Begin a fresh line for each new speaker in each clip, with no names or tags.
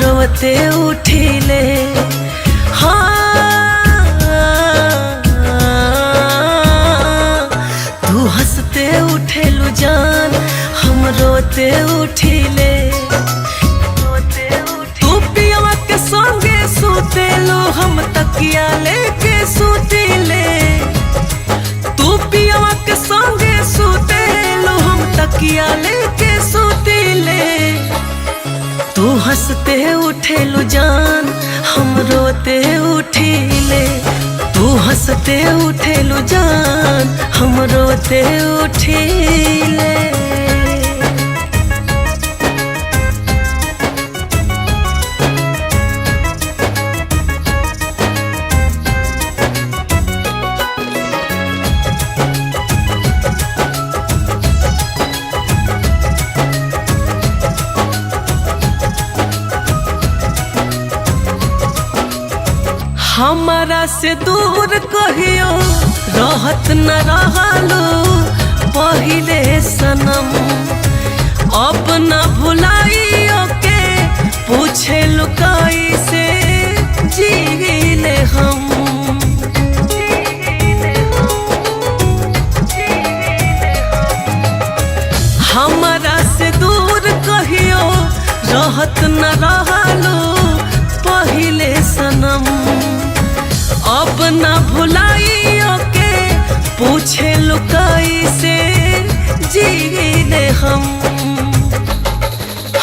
रोते उठिले। हाँ तू हंसते उठेलु जान, हम रोते उठिले। तू पियवा के संगे सुतेलु, हम तकिया लेके सुतिले। तू पियवा के संगे सुतेलु, हम तकिया लेके सुतिले। तू हंसते उठेलु जान, हम रोते उठिले। तू हंसते उठेलु जान, हम रोते उठिले। हमारा से दूर कहियो रहत न रहलू पहिले सनम। अब न भुलाइयो के पूछेलु कैसे जीले हम। हमारा से दूर कहियो रहत न रहलू पहिले सनम। अब न भुलाइयो के पूछेलु कैसे जीले हम।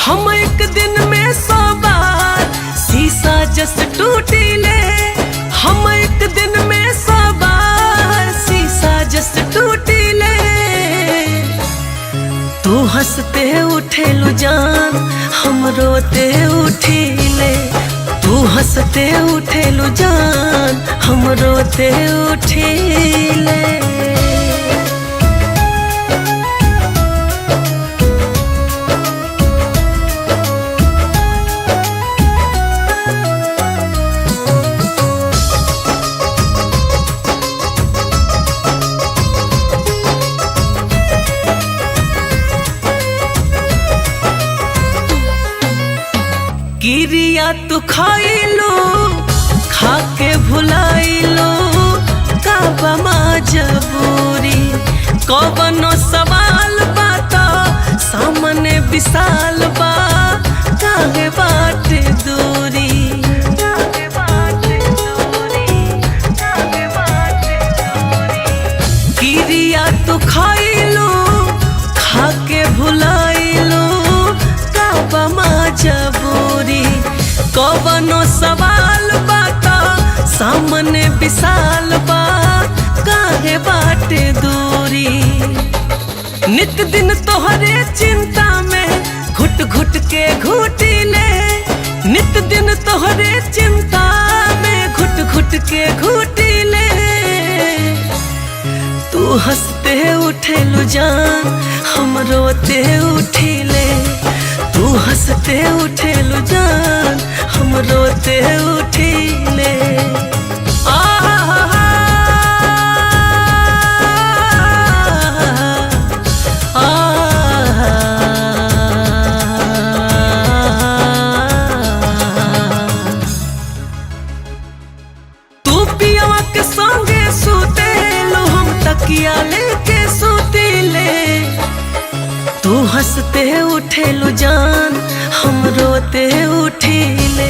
हम एक दिन में 100 बार शीशा जस टूटिले। हम एक दिन में 100 बार शीशा जस टूटिले। तू हंसते उठेलु जान, हम रोते उठिले। तू हंसते उठेलु जान, हम रोते उठिले। गिरिया तू खाइलो, खाके भुलाइलो। काबा मजबूरी कवनो सवाल बात सामने विशाल बा, काहे बाटे दूरी। गिरिया तू खाइलो, खाके भुलाइलो। काबा मजबूरी कवनो सवाल बात सामने विशाल बा, काहे बाटे दूरी। नित दिन तोहरे चिंता में घुट घुट के घुटिले। नित दिन तोहरे चिंता में घुट घुट के घुटिले। तू हंसते उठेलु जान, हम रोते उठिले। तू हंसते उठेलु जान, हम रोते उठिले। तू पियवा के संगे सुतेलु, हम तकिया लेके सुतिले। तू हंसते उठेलु जान, हम रोते उठिले।